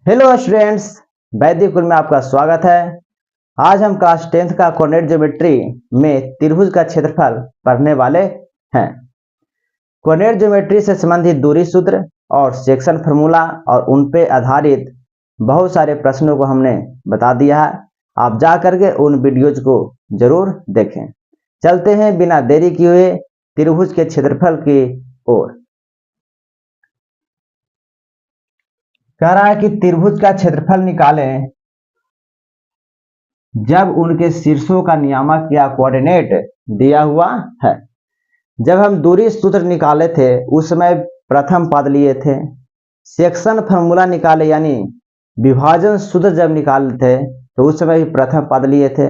Hello students, वैदिक कुल में आपका स्वागत है। आज हम क्लास 10th का कोऑर्डिनेट ज्योमेट्री में त्रिभुज का क्षेत्रफल पढ़ने वाले हैं। कोऑर्डिनेट ज्योमेट्री से संबंधित दूरी सूत्र और सेक्शन फार्मूला और उन पे आधारित बहुत सारे प्रश्नों को हमने बता दिया है। आप जा करके उन वीडियोज को जरूर देखें। चलते हैं बिना देरी किए हुए त्रिभुज के क्षेत्रफल की ओर। कह रहा है कि त्रिभुज का क्षेत्रफल निकालें जब उनके शीर्षों का नियामक या कोऑर्डिनेट दिया हुआ है। जब हम दूरी सूत्र निकाले थे उस समय प्रथम पद लिए थे। सेक्शन फार्मूला निकाले यानी विभाजन सूत्र जब निकाले थे तो उस समय भी प्रथम पद लिए थे।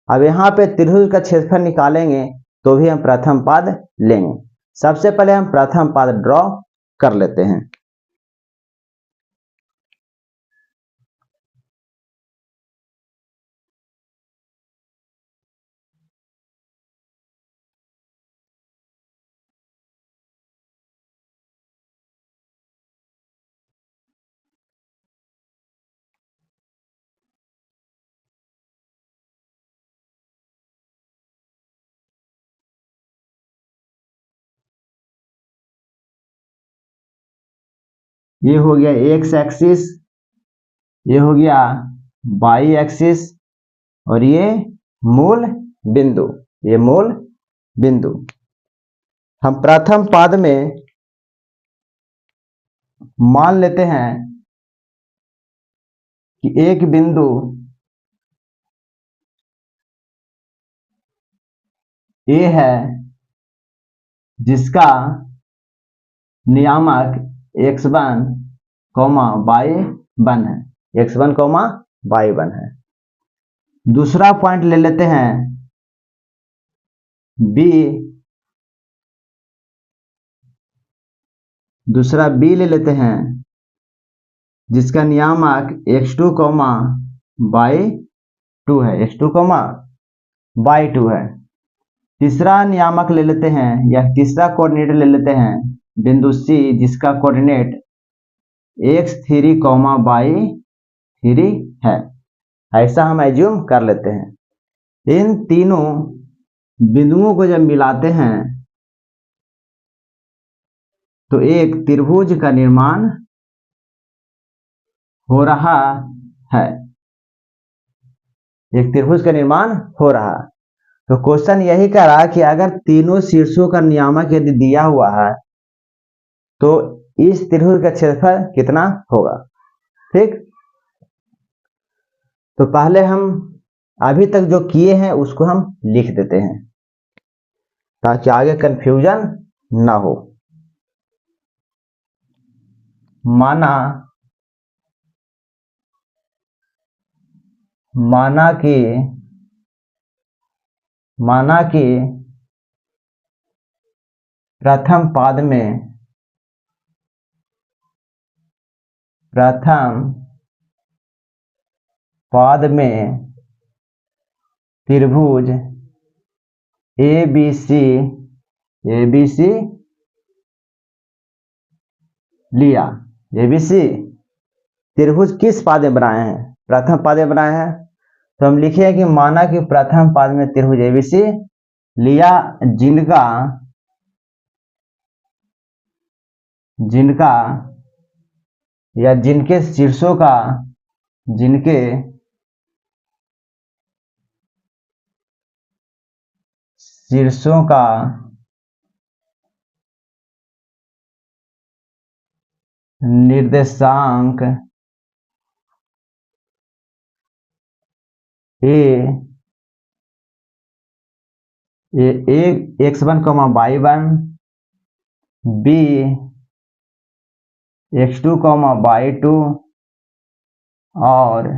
अब यहाँ पे त्रिभुज का क्षेत्रफल निकालेंगे तो भी हम प्रथम पद लेंगे। सबसे पहले हम प्रथम पद ड्रॉ कर लेते हैं। ये हो गया एक्स एक्सिस, ये हो गया वाई एक्सिस और ये मूल बिंदु, ये मूल बिंदु। हम प्रथम पद में मान लेते हैं कि एक बिंदु ए है जिसका नियामक x1, y1 है, x1, y1 है। दूसरा पॉइंट ले लेते हैं बी, दूसरा बी ले लेते हैं जिसका नियामक x2, y2 है, x2, y2 है। तीसरा नियामक ले लेते हैं या तीसरा कोऑर्डिनेट ले लेते हैं बिंदु सी जिसका कोऑर्डिनेट x3, y3 है। ऐसा हम एज्यूम कर लेते हैं। इन तीनों बिंदुओं को जब मिलाते हैं तो एक त्रिभुज का निर्माण हो रहा है, एक त्रिभुज का निर्माण हो रहा। तो क्वेश्चन यही कह रहा है कि अगर तीनों शीर्षों का नियामक यदि दिया हुआ है तो इस त्रिभुज का क्षेत्रफल कितना होगा। ठीक, तो पहले हम अभी तक जो किए हैं उसको हम लिख देते हैं ताकि आगे कंफ्यूजन ना हो। माना कि प्रथम पद में त्रिभुज ABC लिया। ABC त्रिभुज किस पद में बनाए हैं? प्रथम पद में बनाए हैं। तो हम लिखे कि माना कि प्रथम पद में त्रिभुज ABC लिया जिनका या जिनके शीर्षों का निर्देशांक x1, y1, b x2, y2 और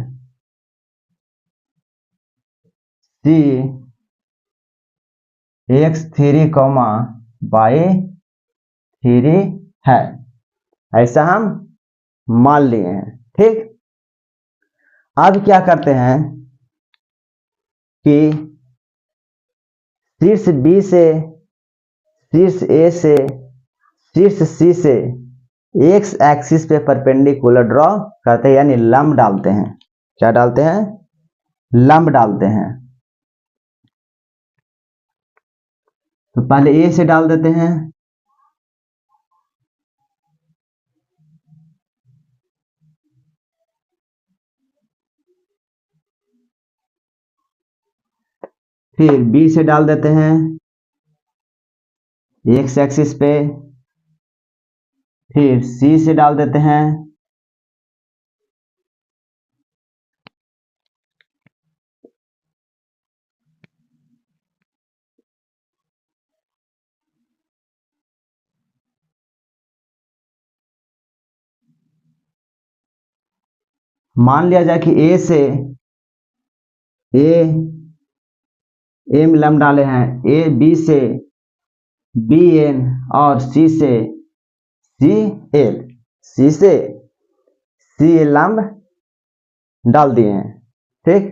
c x3, y3 है। ऐसा हम मान लिए हैं। ठीक, अब क्या करते हैं कि शीर्ष B से, शीर्ष A से, शीर्ष C से एक्स एक्सिस पे परपेंडिकुलर ड्रॉ करते हैं, यानी लंब डालते हैं। क्या डालते हैं? लंब डालते हैं। तो पहले ए से डाल देते हैं। फिर बी से डाल देते हैं एक्स एक्सिस पे। फिर सी से डाल देते हैं। मान लिया जाए कि ए से एम लंब डाले हैं, ए बी से बी एन और सी से सी एल, सी से सी एल लंब डाल दिए हैं। ठीक,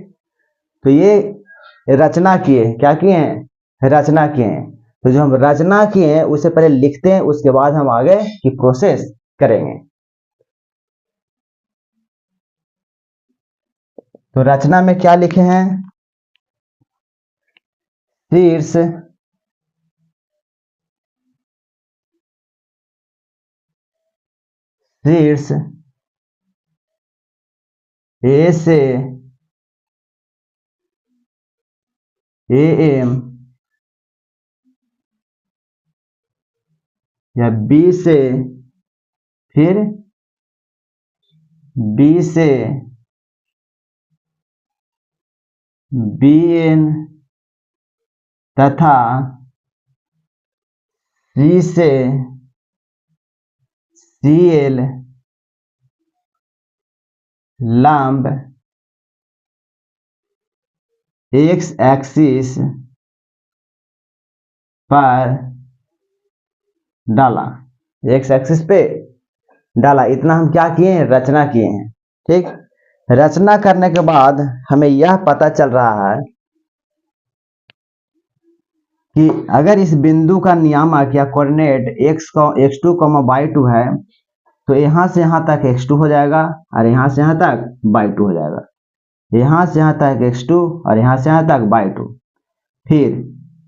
तो ये रचना किए, क्या किए हैं? रचना किए हैं। तो जो हम रचना किए हैं उसे पहले लिखते हैं, उसके बाद हम आगे की प्रोसेस करेंगे। तो रचना में क्या लिखे हैं? शीर्ष शीर्ष ए से ए एम या बी से, फिर बी से बी एन तथा सी से सी एल लंब एक्स एक्सिस पर डाला। एक्स एक्सिस पे डाला। इतना हम क्या किए हैं? रचना किए हैं। ठीक, रचना करने के बाद हमें यह पता चल रहा है कि अगर इस बिंदु का नियामक या कोऑर्डिनेट x2, y2 है, तो यहां से यहां तक x2 हो जाएगा और यहां से यहां तक y2 हो जाएगा। यहां से यहां तक x2 और यहां से यहां तक y2। फिर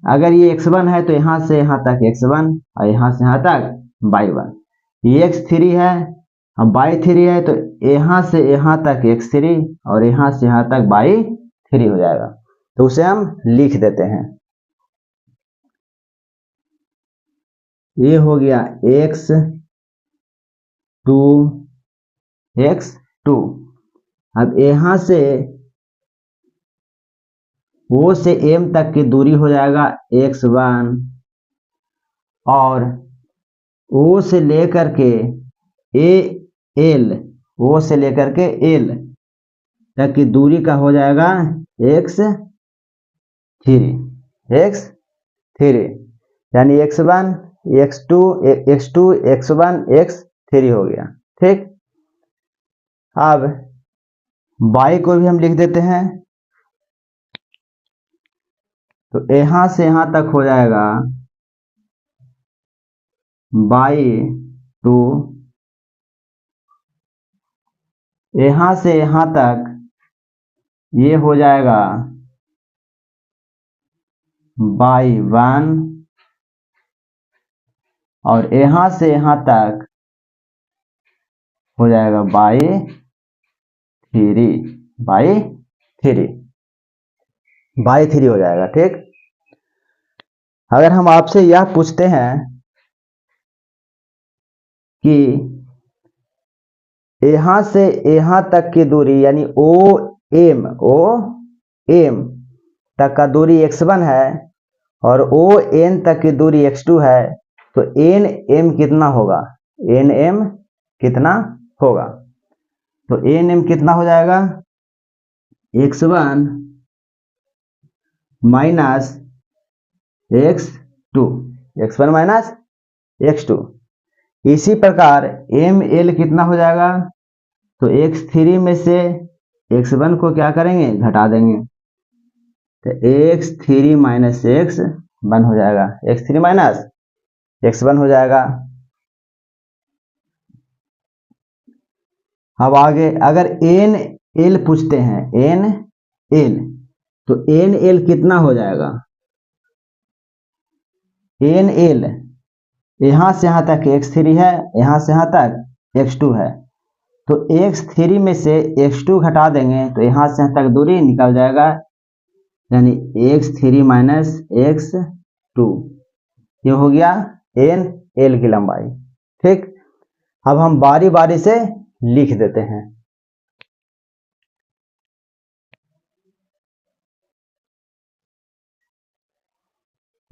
अगर ये x1 है तो यहां से यहां तक x1 और यहां से यहां तक y1। ये x3 है और y3 है, तो यहां से यहां तक x3 और यहां से यहां तक y3 हो जाएगा। तो उसे हम लिख देते हैं। ये हो गया x2 x2। अब यहां से O से M तक की दूरी हो जाएगा x1 और O से लेकर के O से लेकर के L तक की दूरी का हो जाएगा x3 यानी x1 x2 x1 x3 हो गया। ठीक, अब y को भी हम लिख देते हैं। तो यहां से यहां तक हो जाएगा y2, यहां से यहां तक ये हो जाएगा y1 और यहां से यहां तक हो जाएगा y3 हो जाएगा। ठीक, अगर हम आपसे यह पूछते हैं कि यहां से यहां तक की दूरी यानी OM तक का दूरी x1 है और ON तक की दूरी x2 है, तो NM कितना होगा? NM कितना होगा? तो NM कितना हो जाएगा? x1 minus x2, x1 minus x2। इसी प्रकार ML कितना हो जाएगा? तो x3 में से x1 को क्या करेंगे? घटा देंगे। तो x3 माइनस x1 हो जाएगा, x3 माइनस x1 हो जाएगा। अब आगे अगर एन एल पूछते हैं, एन एल, तो एन एल कितना हो जाएगा? एन एल यहां से यहां तक x3 है, यहां से यहां तक x2 है, तो x3 में से x2 घटा देंगे तो यहां से यहां तक दूरी निकल जाएगा, यानी x3 माइनस x2, ये हो गया एन एल की लंबाई। ठीक, अब हम बारी बारी से लिख देते हैं।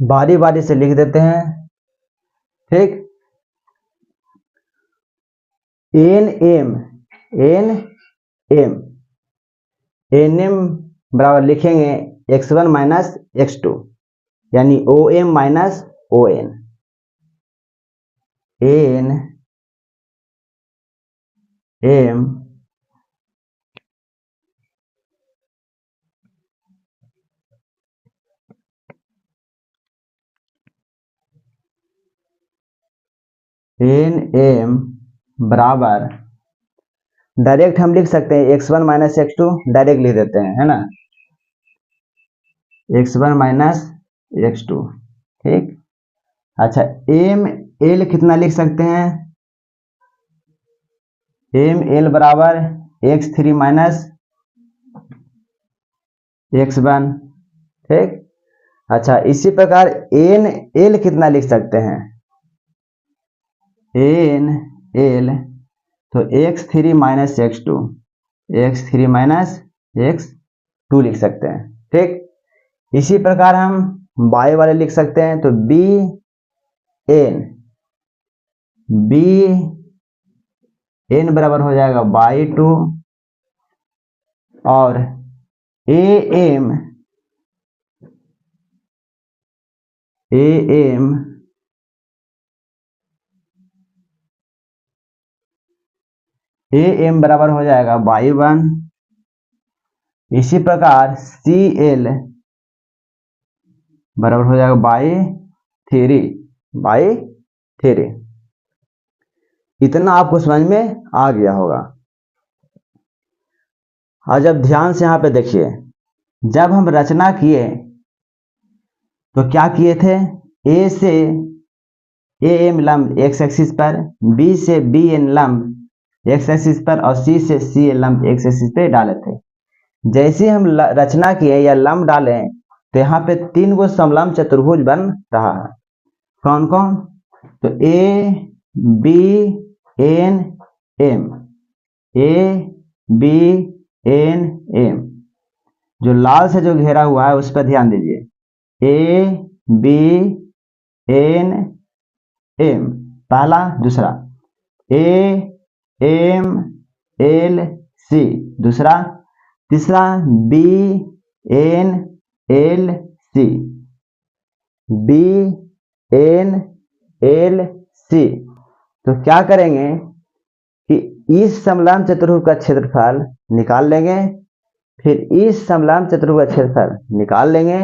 बारी बारी से लिख देते हैं। ठीक, एन एम बराबर लिखेंगे x1 माइनस x2, यानी O M minus O N. N M बराबर डायरेक्ट हम लिख सकते हैं x1 माइनस x2, डायरेक्ट लिख देते हैं, है ना, x1 माइनस x2। ठीक, अच्छा एम एल कितना लिख सकते हैं? एम एल बराबर x3 माइनस x1। ठीक, अच्छा इसी प्रकार एन एल कितना लिख सकते हैं? एन एल तो x3 minus x2, x3 minus x2 लिख सकते हैं। ठीक, इसी प्रकार हम बाई वाले लिख सकते हैं, तो बी एन बराबर हो जाएगा बाई 2, और ए एम बराबर हो जाएगा बाई 1। इसी प्रकार सी एल बराबर हो जाएगा बाई 3। इतना आपको समझ में आ गया होगा। और जब ध्यान से यहां पे देखिए, जब हम रचना किए तो क्या किए थे? ए से ए एम लंब एक्स एक्सिस पर, बी से बी एन लंब एक्स एक्सिस पर, और सी से सी एन लंब एक्स एक्सिस पे डाले थे। जैसे हम रचना किए या लंब डाले तो यहाँ पे 3 गो समलंब चतुर्भुज बन रहा है। कौन कौन? तो A B N M, A B N M. जो लाल से जो घेरा हुआ है उस पर ध्यान दीजिए, ए बी एन एम पहला, दूसरा ए एम एल सी दूसरा, तीसरा B N L C, B N L C. तो क्या करेंगे कि इस समलंब चतुर्भुज का क्षेत्रफल निकाल लेंगे, फिर इस समलंब चतुर्भुज का क्षेत्रफल निकाल लेंगे,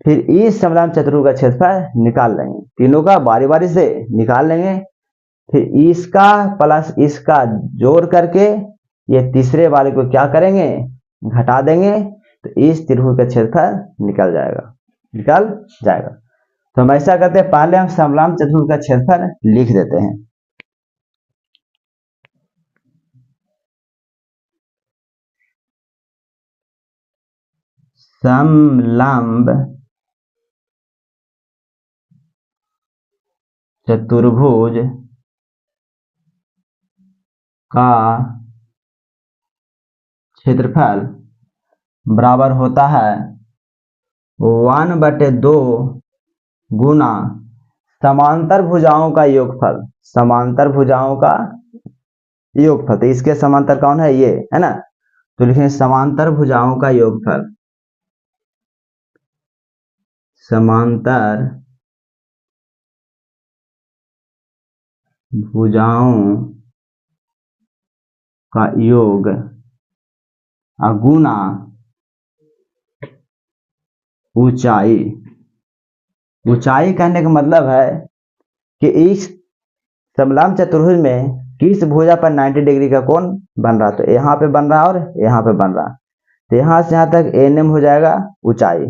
फिर इस समलंब चतुर्भुज का क्षेत्रफल निकाल लेंगे। तीनों का बारी बारी से निकाल लेंगे, फिर इसका प्लस इसका जोड़ करके ये तीसरे वाले को क्या करेंगे? घटा देंगे, तो इस त्रिभुज का क्षेत्रफल निकल जाएगा। तो हम ऐसा करते हैं, पहले हम समलंब चतुर्भुज का क्षेत्रफल लिख देते हैं। समलंब चतुर्भुज का क्षेत्रफल बराबर होता है 1/2 गुना समांतर भुजाओं का योगफल। समांतर भुजाओं का योगफल, तो इसके समांतर कौन है? ये है ना, तो लिखें समांतर भुजाओं का योगफल। समांतर भुजाओं का योग गुना ऊंचाई। ऊंचाई कहने का मतलब है कि इस समलंब चतुर्भुज में किस भुजा पर 90 डिग्री का कोण बन रहा, तो यहाँ पे बन रहा और यहाँ पे बन रहा, तो यहाँ से यहाँ तक एनएम हो जाएगा ऊंचाई,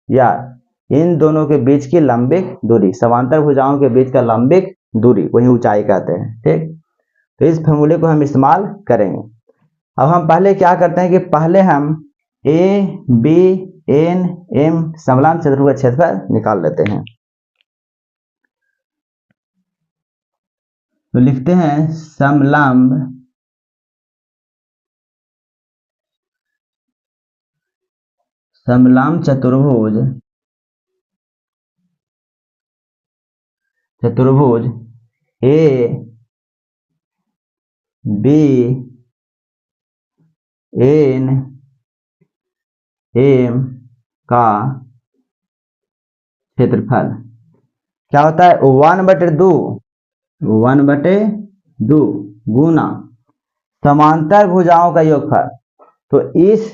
या इन दोनों के बीच की लंबिक दूरी, समांतर भुजाओं के बीच का लंबिक दूरी वही ऊंचाई कहते हैं। ठीक, तो इस फॉर्मूले को हम इस्तेमाल करेंगे। अब हम पहले क्या करते हैं कि पहले हम ए बी एन एम समलंब चतुर्भुज का क्षेत्रफल निकाल लेते हैं। तो लिखते हैं समलंब चतुर्भुज ए बी एन एम का क्षेत्रफल क्या होता है, 1/2 गुना समांतर भुजाओं का योगफल। तो इस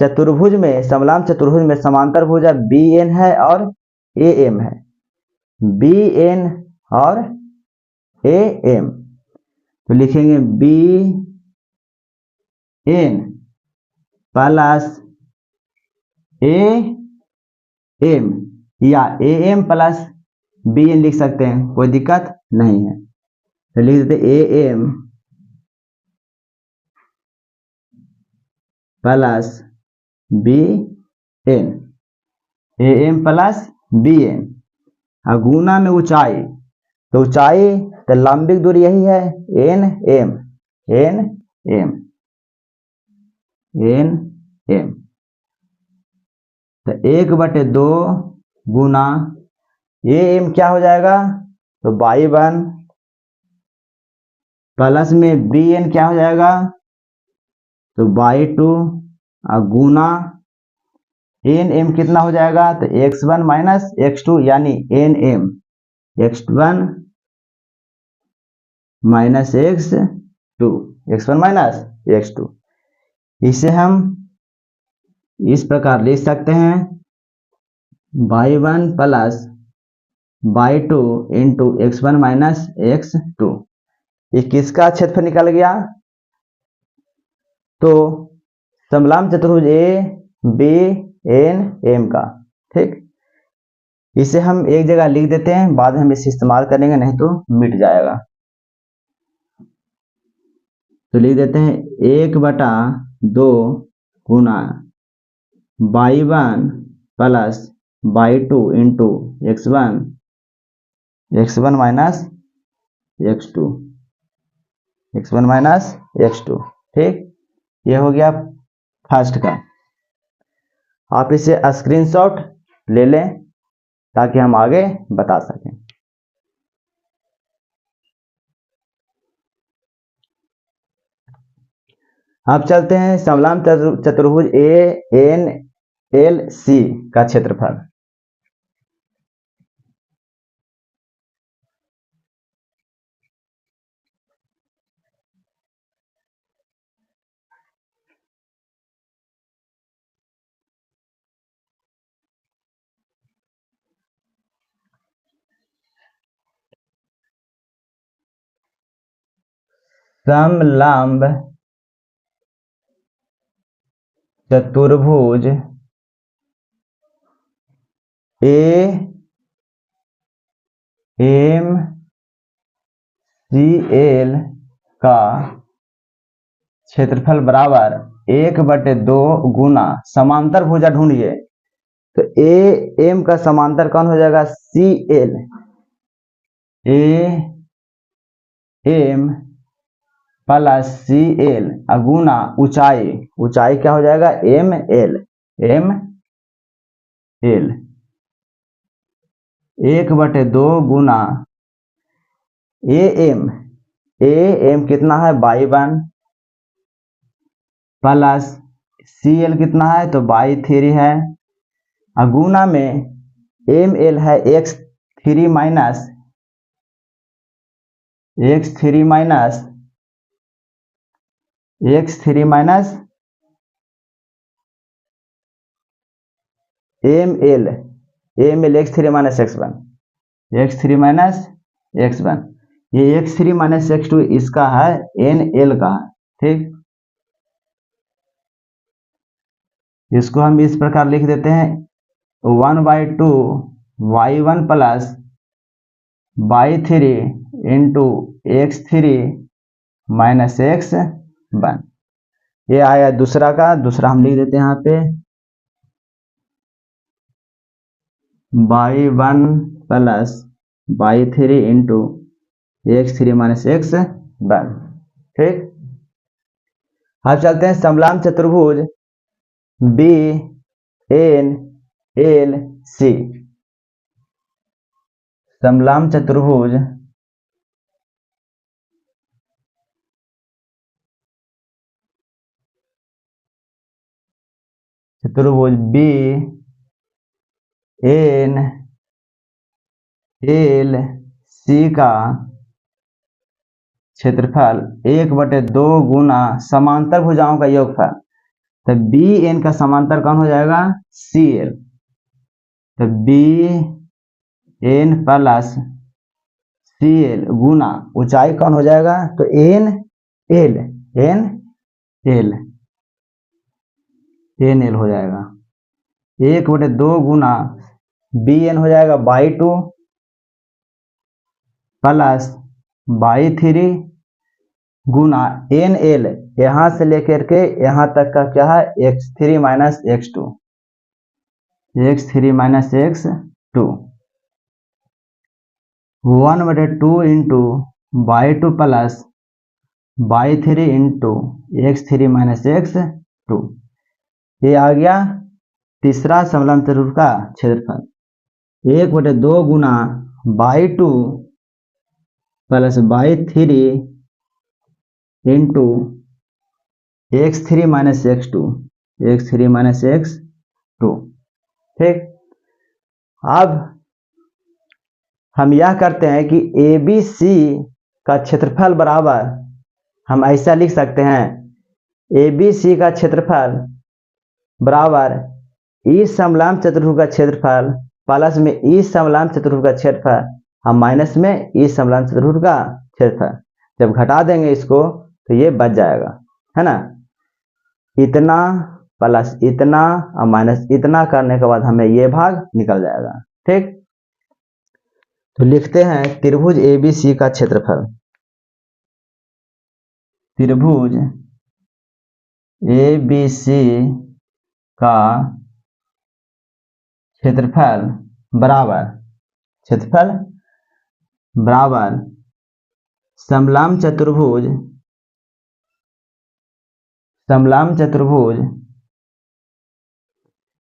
चतुर्भुज में, समलंब चतुर्भुज में समांतर भुजा बी एन है और ए एम है, बी एन और ए एम, तो लिखेंगे B N plus A M या A M plus B N लिख सकते हैं, कोई दिक्कत नहीं है। तो लिख देते A M plus B N, A M plus B N, गुना में ऊंचाई, तो ऊंचाई तो लंबिक दूरी यही है N M N M N M, तो 1/2 गुना ए एम क्या हो जाएगा, तो y1 प्लस में बी एन क्या हो जाएगा, तो y2 गुना एन एम कितना हो जाएगा, तो x1 माइनस x2 यानी N M x1 minus x1 minus x2। इसे हम इस प्रकार लिख सकते हैं y1 plus y2 into x1 minus x2। ये किसका क्षेत्रफल निकल गया, तो समलंब चतुर्भुज ए बी एन एम का। ठीक, इसे हम एक जगह लिख देते हैं, बाद में हम इसे इस्तेमाल करेंगे, नहीं तो मिट जाएगा। तो लिख देते हैं 1/2 गुना y1 plus y2 into x1 minus x2। ठीक, ये हो गया फर्स्ट का। आप इसे स्क्रीनशॉट ले लें ताकि हम आगे बता सकें। अब चलते हैं समलंब चतुर्भुज ए एन एल सी का क्षेत्रफल। समलंब चतुर्भुज ए एम सी एल का क्षेत्रफल बराबर 1/2 गुना समांतर भुजा ढूंढिए, तो ए एम का समांतर कौन हो जाएगा, C L, A M plus C L गुना ऊंचाई क्या हो जाएगा, एम एल 1/2 गुना ए एम कितना है y1 प्लस सी एल कितना है, तो y3 है, गुना में एम एल है x3 minus M L x3 minus x1, ये x3 माइनस x2 इसका है, एन एल का है, ठीक। इसको हम इस प्रकार लिख देते हैं 1/2 y1 plus y3 into x3 minus x1। ये आया दूसरा का, दूसरा हम लिख देते हैं यहाँ पे y1 plus y3 into x3 minus x1, ठीक। अब चलते हैं समलाम चतुर्भुज बी एन एल सी। समलाम चतुर्भुज बी एन एल सी का क्षेत्रफल 1/2 गुना समांतर भुजाओं का योगफल। तो बी एन का समांतर कौन हो जाएगा, सी एल। तो B N plus C L गुना ऊंचाई कौन हो जाएगा, तो N L, N L, N L हो जाएगा। 1/2 गुना बी एन हो जाएगा y2 प्लस y3 गुना एन एल, यहां से लेकर के यहां तक का क्या है, x3 minus x2, x3 minus x2 1/2 into y2 plus y3 into x3 minus x2। ये आ गया तीसरा समलंब चतुर्भुज का क्षेत्रफल। 1/2 गुना y2 plus y3 into x3 minus x2, x3 minus x2, ठीक। अब हम यह करते हैं कि ए बी सी का क्षेत्रफल बराबर, हम ऐसा लिख सकते हैं, ए बी सी का क्षेत्रफल बराबर इस समलंब चतुर्भुज का क्षेत्रफल प्लस में इस समलंब चतुर्भुज का क्षेत्रफल, हम माइनस में इस समलंब चतुर्भुज का क्षेत्रफल। जब घटा देंगे इसको तो ये बच जाएगा, है ना। इतना प्लस इतना और माइनस इतना करने के बाद हमें ये भाग निकल जाएगा, ठीक। तो लिखते हैं त्रिभुज एबीसी का क्षेत्रफल, त्रिभुज एबीसी का क्षेत्रफल बराबर, क्षेत्रफल बराबर समलंब चतुर्भुज, समलंब चतुर्भुज,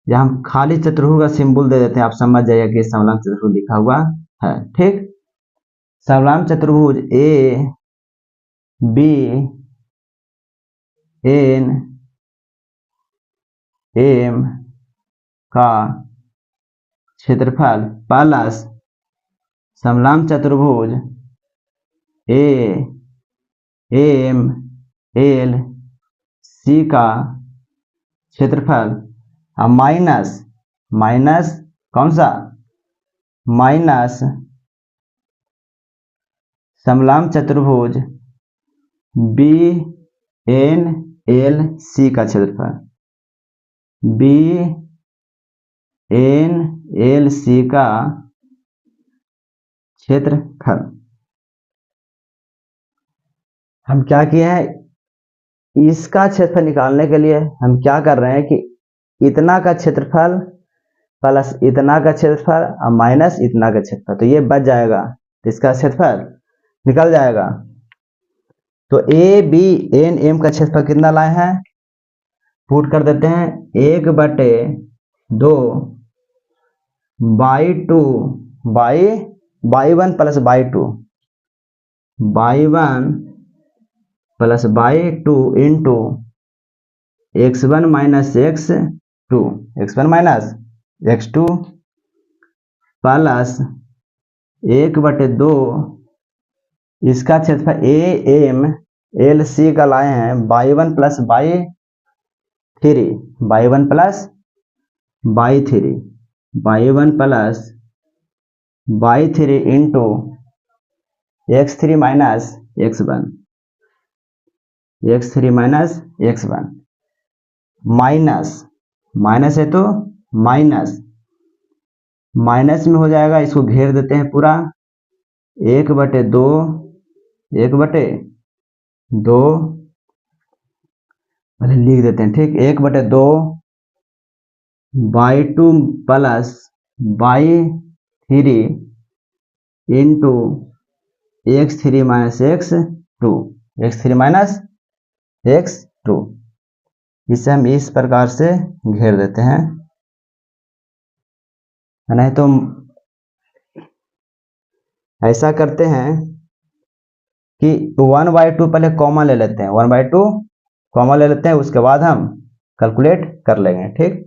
यहां हम खाली चतुर्भुज का सिंबल दे देते हैं, आप समझ जाइए कि समलंब चतुर्भुज लिखा हुआ है, ठीक। समलंब चतुर्भुज ए बी एन एम का क्षेत्रफल प्लस समलंब चतुर्भुज ए एम एल सी का क्षेत्रफल, माइनस माइनस कौन सा, माइनस समलंब चतुर्भुज बी एन एल सी का क्षेत्रफल, बी एन एल सी का क्षेत्रफल। हम क्या किए हैं, इसका क्षेत्रफल निकालने के लिए हम क्या कर रहे हैं कि इतना का क्षेत्रफल प्लस इतना का क्षेत्रफल और माइनस इतना का क्षेत्रफल, तो ये बच जाएगा, तो इसका क्षेत्रफल निकल जाएगा। तो ए बी एन एम का क्षेत्रफल कितना लाए हैं, पुट कर देते हैं 1/2 y2 y1 plus y2, y1 plus y2 into x1 minus x2, x1 minus x2 plus 1/2 इसका क्षेत्रफल ए एम एल सी का लाए हैं y1 plus y3, y1 plus y3, y1 plus y3 into x3 minus x1, x3 minus x1, minus minus है तो minus minus में हो जाएगा, इसको घेर देते हैं पूरा 1/2, 1/2 पहले लिख देते हैं, ठीक, 1/2 by 2 plus by 3 into x3 minus x2, x3 minus x2, इसे हम इस प्रकार से घेर देते हैं, नहीं तो ऐसा करते हैं कि 1/2 पहले कॉमन ले लेते हैं, 1/2 कॉमन ले लेते हैं, उसके बाद हम कैलकुलेट कर लेंगे, ठीक।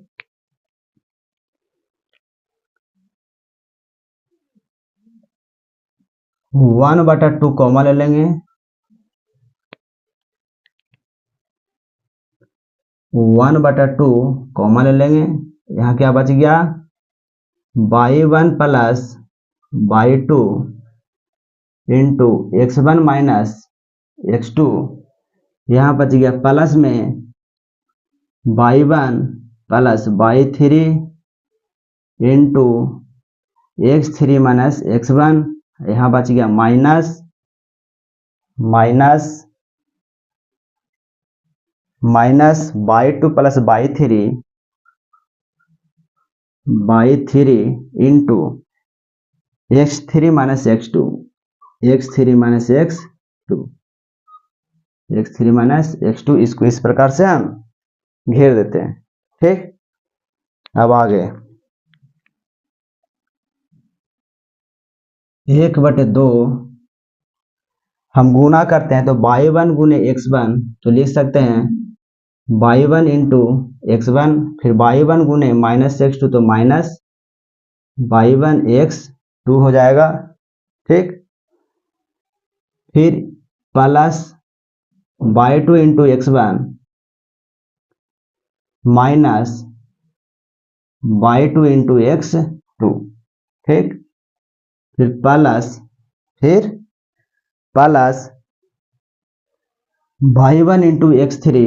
1/2 कॉमन ले लेंगे, 1/2 कॉमन ले लेंगे, यहाँ क्या बच गया, y1 plus y2 into x1 minus x2, यहाँ बच गया प्लस में y1 plus y3 into x3 minus x1, यहाँ बच गया minus minus minus y2 plus y3 into x3 minus x2, x3 minus x2, x3 minus x2, इसको इस प्रकार से हम घेर देते हैं, ठीक। अब आगे 1/2 हम गुना करते हैं तो y1 गुने x1, तो लिख सकते हैं y1 इंटू x1, फिर y1 गुने माइनस x2 तो माइनस y1 x2 हो जाएगा, ठीक। फिर plus y2 into x1 minus y2 into x2, ठीक। फिर प्लस y1 इंटू x3,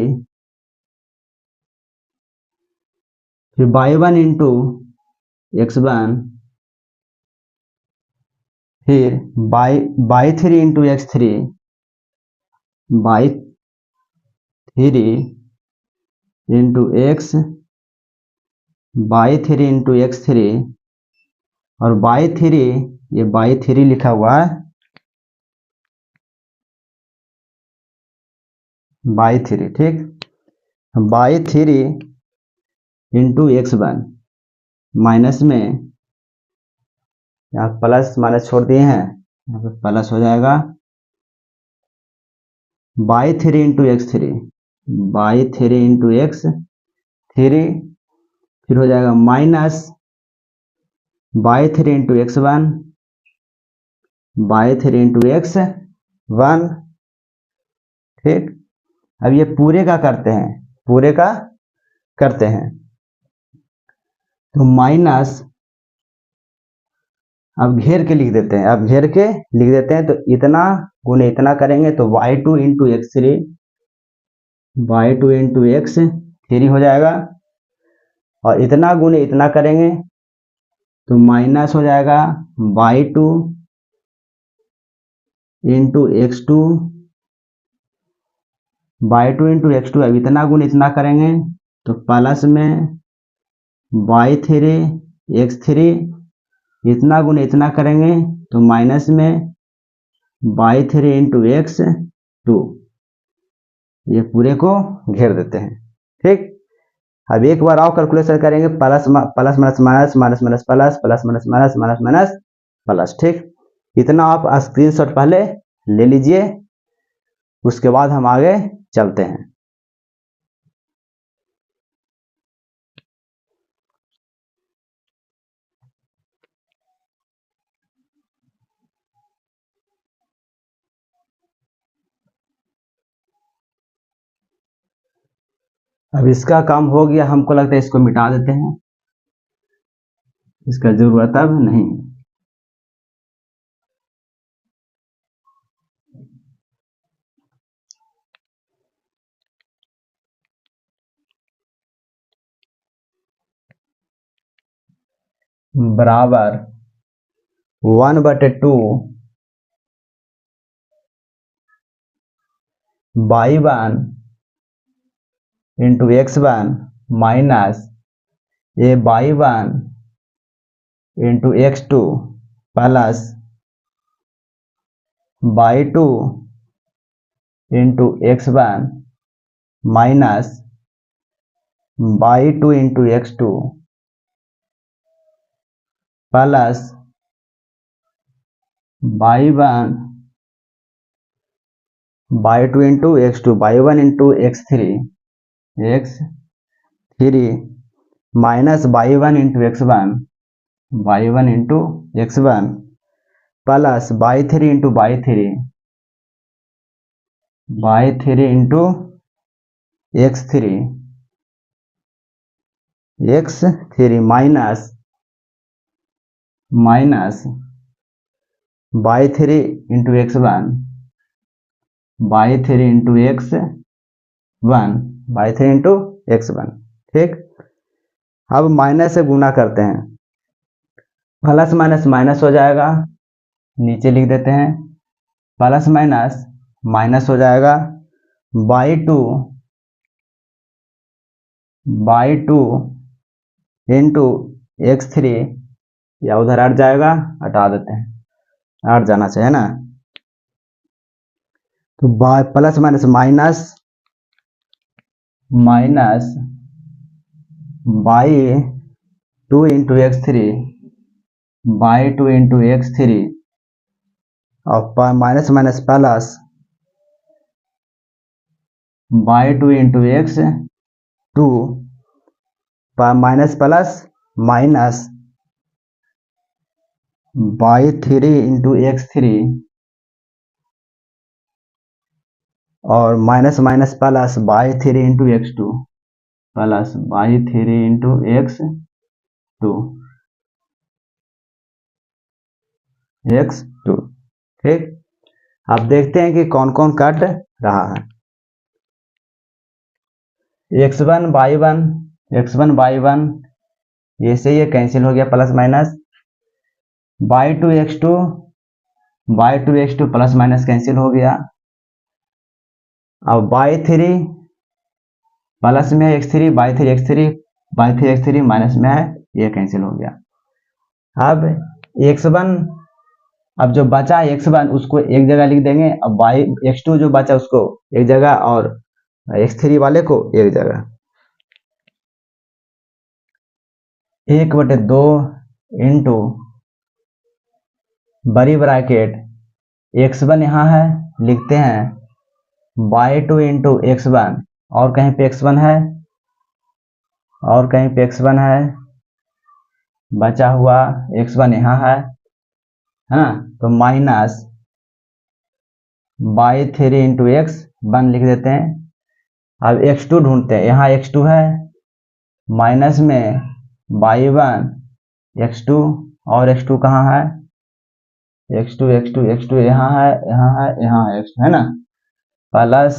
फिर y1 इंटू x1, फिर y3 into x3, y3 into x, y3 into x3 और y3, ये y3 लिखा हुआ है, y3, ठीक, y3 इंटू x1 माइनस में यहाँ प्लस माइनस छोड़ दिए हैं, यहाँ पे प्लस हो जाएगा y3 into x3, y3 into x3, फिर हो जाएगा minus y3 into x1, y3 into x1, ठीक। अब ये पूरे का करते हैं तो माइनस, अब घेर के लिख देते हैं, तो इतना गुने इतना करेंगे तो y2 into x3, y2 into x3 हो जाएगा, और इतना गुने इतना करेंगे तो माइनस हो जाएगा y2 into x2, y2 into x2, अब इतना गुने इतना करेंगे तो प्लस में y3 x3, इतना गुने इतना करेंगे तो माइनस में y3 इंटू x2, ये पूरे को घेर देते हैं, ठीक। अब एक बार और कैलकुलेशन करेंगे, plus plus minus minus, minus minus plus, plus minus minus, minus minus plus, ठीक। इतना आप स्क्रीनशॉट पहले ले लीजिए, उसके बाद हम आगे चलते हैं। अब इसका काम हो गया, हमको लगता है इसको मिटा देते हैं, इसका जरूरत अब नहीं। बराबर 1/2 y1 इंटू x1 माइनस ये y1 into x2 plus y2 into x1 minus y2 into x2 plus y1 y2 into x2 y1 into x3 minus y1 into x1 y1 into x1 plus y3 into y3 into x3 minus y3 into x1 y3 into x1 ठीक। अब minus से गुना करते हैं, plus minus minus हो जाएगा, नीचे लिख देते हैं प्लस माइनस माइनस हो जाएगा y2 इंटू x3 या उधर हट जाएगा, हटा देते हैं, हट जाना चाहिए ना। तो plus minus minus y2 into x3 और minus minus plus y2 into x2 minus plus minus y3 into x3 और minus minus plus y3 into x2 plus y3 into x2 ठीक। अब देखते हैं कि कौन कौन कट रहा है। x1 y1 ये से ये कैंसिल हो गया, plus minus y2 x2 plus minus cancel हो गया। अब y3 प्लस में है x3 y3 x3 माइनस में है, ये कैंसिल हो गया। अब x1 अब जो बचा x1 उसको एक जगह लिख देंगे, अब x2 जो बचा उसको एक जगह और x3 वाले को एक जगह। 1/2 इंटू बड़ी ब्रैकेट x1 यहाँ है, लिखते हैं y2 इंटू x1 और कहीं पे x1 है, बचा हुआ x1 यहाँ है ना, तो माइनस y3 इंटू x1 लिख देते हैं। अब x2 ढूंढते हैं, यहाँ x2 है, माइनस में y1 x2 और x2 कहाँ है, x2 यहाँ है x2 है ना, प्लस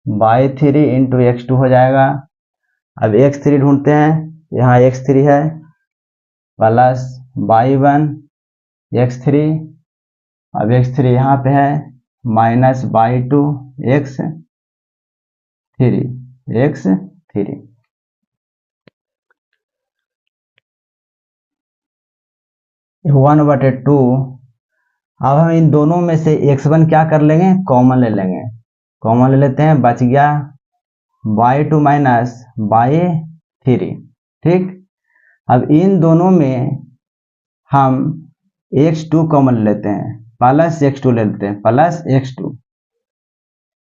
y3 इंटू x2 हो जाएगा। अब x3 ढूंढते हैं, यहाँ x3 है, प्लस y1 x3, अब x3 यहाँ पे है, माइनस y2 x3 1/2। अब हम इन दोनों में से x1 क्या कर लेंगे, कॉमन ले लेंगे, कॉमन ले लेते हैं, बच गया y2 माइनस y3 ठीक। अब इन दोनों में हम x2 कॉमन लेते हैं, प्लस x2 ले लेते हैं, प्लस x2,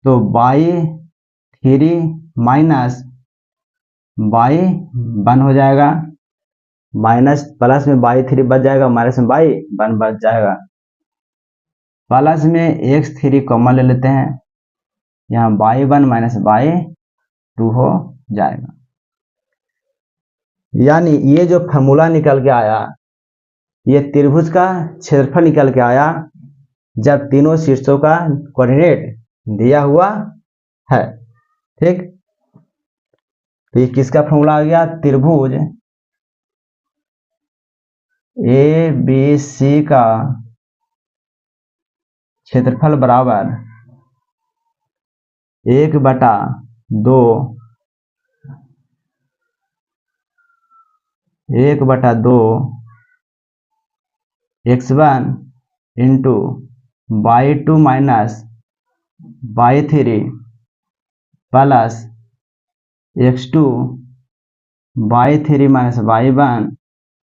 तो y3 माइनस y1 हो जाएगा, माइनस प्लस में y3 बच जाएगा, माइनस में y1 बच जाएगा, प्लस में x3 कॉमन ले लेते हैं, यहाँ y1 माइनस y2 हो जाएगा। यानी ये जो फॉर्मूला निकल के आया, ये त्रिभुज का क्षेत्रफल निकल के आया जब तीनों शीर्षों का कोऑर्डिनेट दिया हुआ है ठीक। तो ये किसका फॉर्मूला आ गया, त्रिभुज ए बी सी का क्षेत्रफल बराबर 1/2 x1 into y2 minus y3 plus x2 y3 minus y1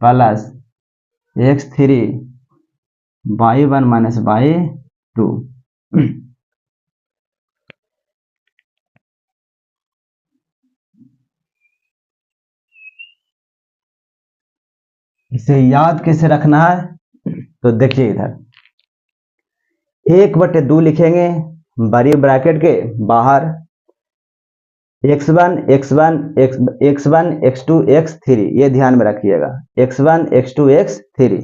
plus x3 y1 minus y2। इसे याद कैसे रखना है तो देखिए इधर 1/2 लिखेंगे बड़ी ब्रैकेट के बाहर x1 x2 x3 ये ध्यान में रखिएगा x1 x2 x3।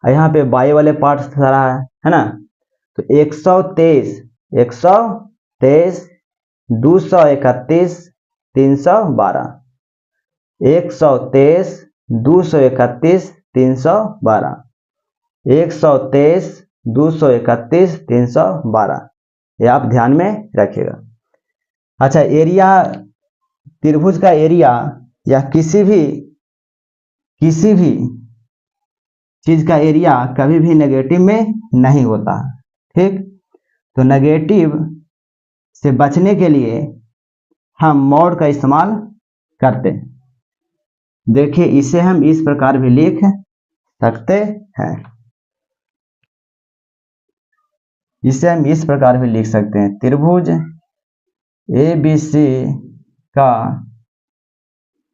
यहाँ पे y वाले पार्ट सारा है ना, तो 123 231 312 123 231 312 123 231 312 ये आप ध्यान में रखिएगा। अच्छा, एरिया त्रिभुज का एरिया या किसी भी चीज का एरिया कभी भी नेगेटिव में नहीं होता। ठीक, तो नेगेटिव से बचने के लिए हम मॉड का इस्तेमाल करते हैं। देखिए इसे हम इस प्रकार भी लिख सकते हैं, इसे हम इस प्रकार भी लिख सकते हैं त्रिभुज ABC का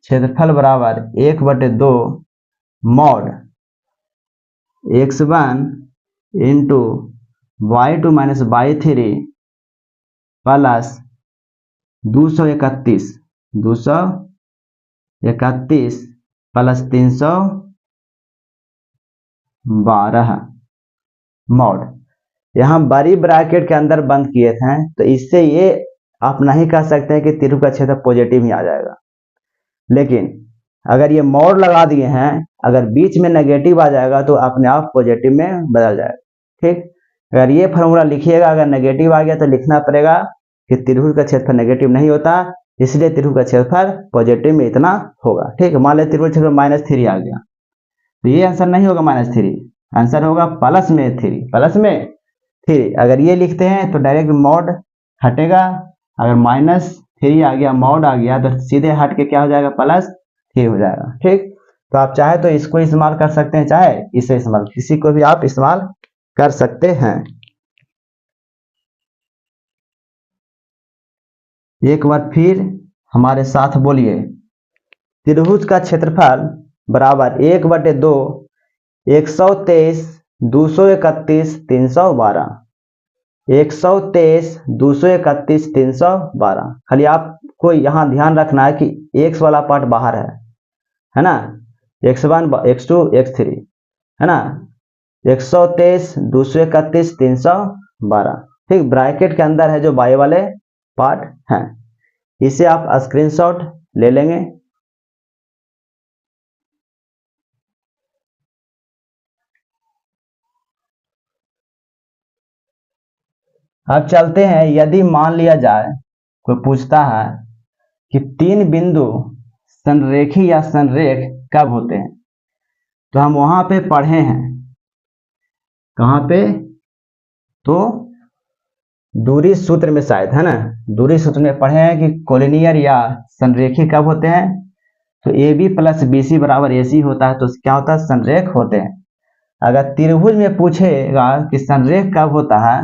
क्षेत्रफल बराबर 1/2 mod x1 into y2 minus y3 plus 231 plus 312 mod. यहाँ बड़ी ब्रैकेट के अंदर बंद किए थे, तो इससे ये आप नहीं कह सकते हैं कि त्रिभुज का क्षेत्र पॉजिटिव ही आ जाएगा। लेकिन अगर ये मॉड लगा दिए हैं, अगर बीच में नेगेटिव आ जाएगा तो अपने आप पॉजिटिव में बदल जाएगा। ठीक, अगर ये फॉर्मूला लिखिएगा, अगर नेगेटिव आ गया तो लिखना पड़ेगा कि त्रिभुज का क्षेत्रफल नेगेटिव नहीं होता, इसलिए त्रिभुज का क्षेत्रफल पॉजिटिव में इतना होगा। ठीक है, मान लें त्रिभुज क्षेत्रफल -3 आ गया, तो ये आंसर नहीं होगा -3, आंसर होगा +3। अगर ये लिखते हैं तो डायरेक्ट मॉड हटेगा, अगर -3 आ गया, मॉड आ गया, तो सीधे हट के क्या हो जाएगा, +3 हो जाएगा। ठीक, तो आप चाहे तो इसको इस्तेमाल कर सकते हैं, चाहे इसे इस्तेमाल, किसी को भी आप इस्तेमाल कर सकते हैं। एक बार फिर हमारे साथ बोलिए, त्रिभुज का क्षेत्रफल बराबर 1/2 123 231 312 123 231 312। खाली आपको यहाँ ध्यान रखना है कि x वाला पार्ट बाहर है ना, x1 x2 x3 है ना, 123 231 312। ठीक, ब्रैकेट के अंदर है जो y वाले पार्ट हैं, इसे आप स्क्रीनशॉट ले लेंगे। अब चलते हैं, यदि मान लिया जाए कोई पूछता है कि 3 बिंदु संरेखी या संरेख कब होते हैं, तो हम वहां पे पढ़े हैं, कहां पे, तो दूरी सूत्र में शायद, है ना, दूरी सूत्र में पढ़े हैं कि कोलिनियर या संरेखी कब होते हैं, तो AB + BC बराबर AC होता है, तो क्या होता है, संरेख होते हैं। अगर त्रिभुज में पूछेगा कि संरेख कब होता है,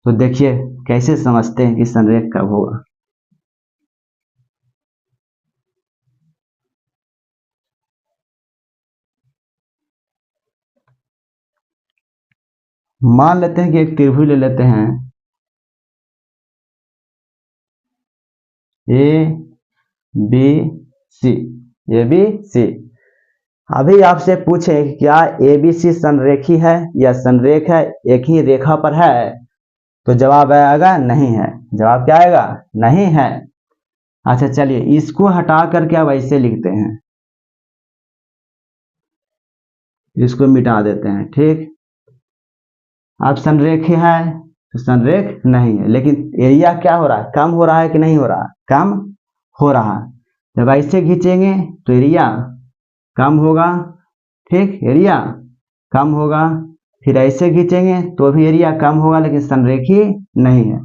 तो देखिए कैसे समझते हैं कि संरेख कब होगा। मान लेते हैं कि एक त्रिभुज ले लेते हैं ABC। अभी आपसे पूछे कि क्या ABC संरेखी है या संरेख है, एक ही रेखा पर है, तो जवाब आएगा नहीं है। जवाब क्या आएगा, नहीं है। अच्छा चलिए इसको हटा करके अब ऐसे लिखते हैं, इसको मिटा देते हैं। ठीक, अब संरेख है तो संरेख नहीं है, लेकिन एरिया क्या हो रहा है, कम हो रहा है कि नहीं हो रहा, कम हो रहा है। जब ऐसे खींचेंगे तो एरिया कम होगा। ठीक, एरिया कम होगा। फिर ऐसे खींचेंगे तो भी एरिया कम होगा, लेकिन संरेखी नहीं है।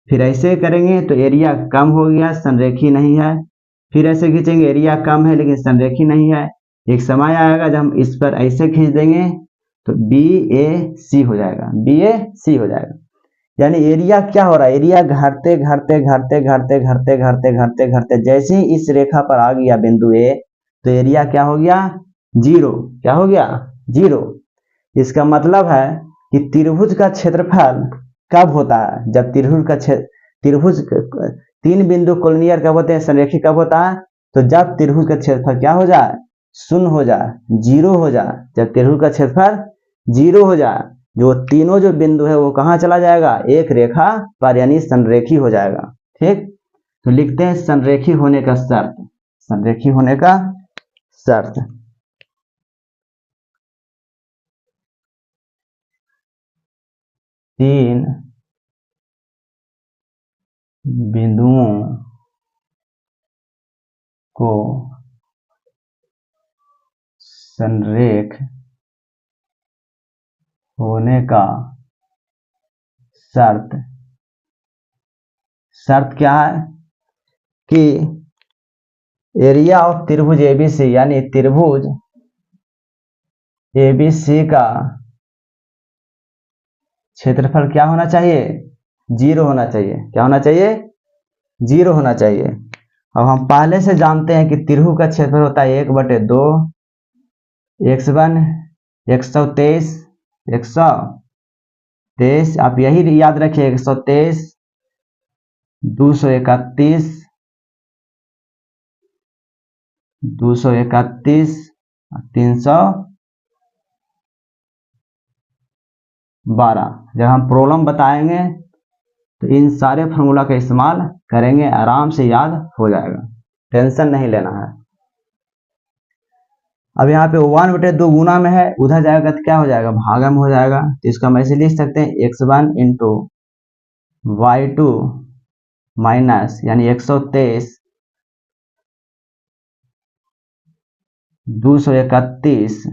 फिर ऐसे करेंगे तो एरिया कम हो गया, संरेखी नहीं है। फिर ऐसे खींचेंगे, एरिया कम है लेकिन संरेखी नहीं है। एक समय आएगा जब हम इस पर ऐसे खींच देंगे तो BAC हो जाएगा, BAC हो जाएगा। यानी एरिया क्या हो रहा है, एरिया घटते घटते घटते घटते घटते घटते घटते घटते, जैसे ही इस रेखा पर आ गया बिंदु A तो एरिया क्या हो गया, जीरो। क्या हो गया, जीरो। इसका मतलब है कि त्रिभुज का क्षेत्रफल कब होता है, जब त्रिभुज तीन बिंदु कोलिनियर कब होते हैं, संरेखी कब होता है, तो जब त्रिभुज का क्षेत्रफल क्या हो जाए, शून्य हो जाए, जीरो हो जाए। जब त्रिभुज का क्षेत्रफल जीरो हो जाए, जो तीनों जो बिंदु है वो कहाँ चला जाएगा, एक रेखा पर, यानी संरेखी हो जाएगा। ठीक, तो लिखते हैं संरेखी होने का शर्त, संरेखी होने का शर्त। तीन बिंदुओं को संरेख होने का शर्त, शर्त क्या है कि एरिया ऑफ त्रिभुज ABC, यानी त्रिभुज ABC का क्षेत्रफल क्या होना चाहिए, जीरो होना चाहिए। क्या होना चाहिए, जीरो होना चाहिए। अब हम पहले से जानते हैं कि त्रिभुज का क्षेत्रफल होता है 1/2 x1 123 123, आप यही याद रखिए, 123 231 231 312। जब हम प्रॉब्लम बताएंगे तो इन सारे फॉर्मूला का इस्तेमाल करेंगे, आराम से याद हो जाएगा, टेंशन नहीं लेना है। अब यहाँ पे 1/2 गुना में है, उधर जाएगा तो क्या हो जाएगा, भागा में हो जाएगा। तो इसको हम ऐसे लिख सकते हैं x1 इंटू y2 माइनस, यानी 123 231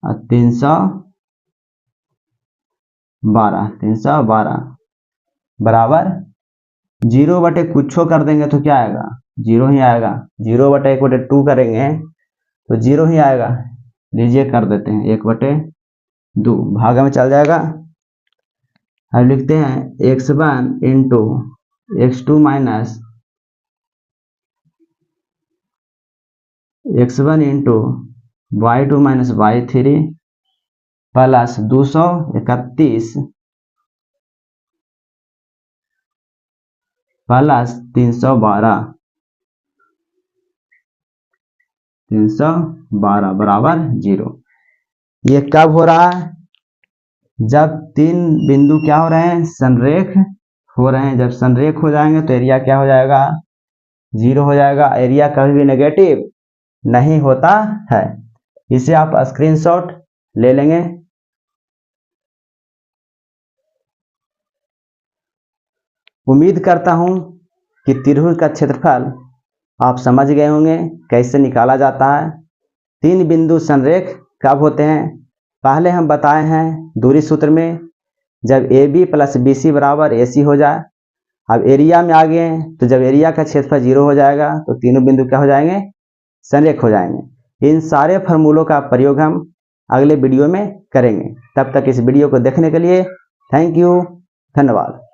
और 312 बराबर 0/, कुछ कर देंगे तो क्या आएगा, जीरो ही आएगा। 0/1/2 करेंगे तो जीरो ही आएगा। लीजिए कर देते हैं, 1/2 भागा में चल जाएगा। अब लिखते हैं x1 into x2 minus x1 into y2 minus y3 plus 231 plus 312 बराबर 0। ये कब हो रहा है, जब तीन बिंदु क्या हो रहे हैं, संरेख हो रहे हैं। जब संरेख हो जाएंगे तो एरिया क्या हो जाएगा, जीरो हो जाएगा। एरिया कभी भी नेगेटिव नहीं होता है। इसे आप स्क्रीनशॉट ले लेंगे। उम्मीद करता हूं कि त्रिभुज का क्षेत्रफल आप समझ गए होंगे कैसे निकाला जाता है। तीन बिंदु संरेख कब होते हैं, पहले हम बताए हैं दूरी सूत्र में, जब AB प्लस BC बराबर AC हो जाए। अब एरिया में आ गए तो जब एरिया का क्षेत्रफल जीरो हो जाएगा तो तीनों बिंदु क्या हो जाएंगे, संरेख हो जाएंगे। इन सारे फार्मूलों का प्रयोग हम अगले वीडियो में करेंगे। तब तक इस वीडियो को देखने के लिए थैंक यू, धन्यवाद।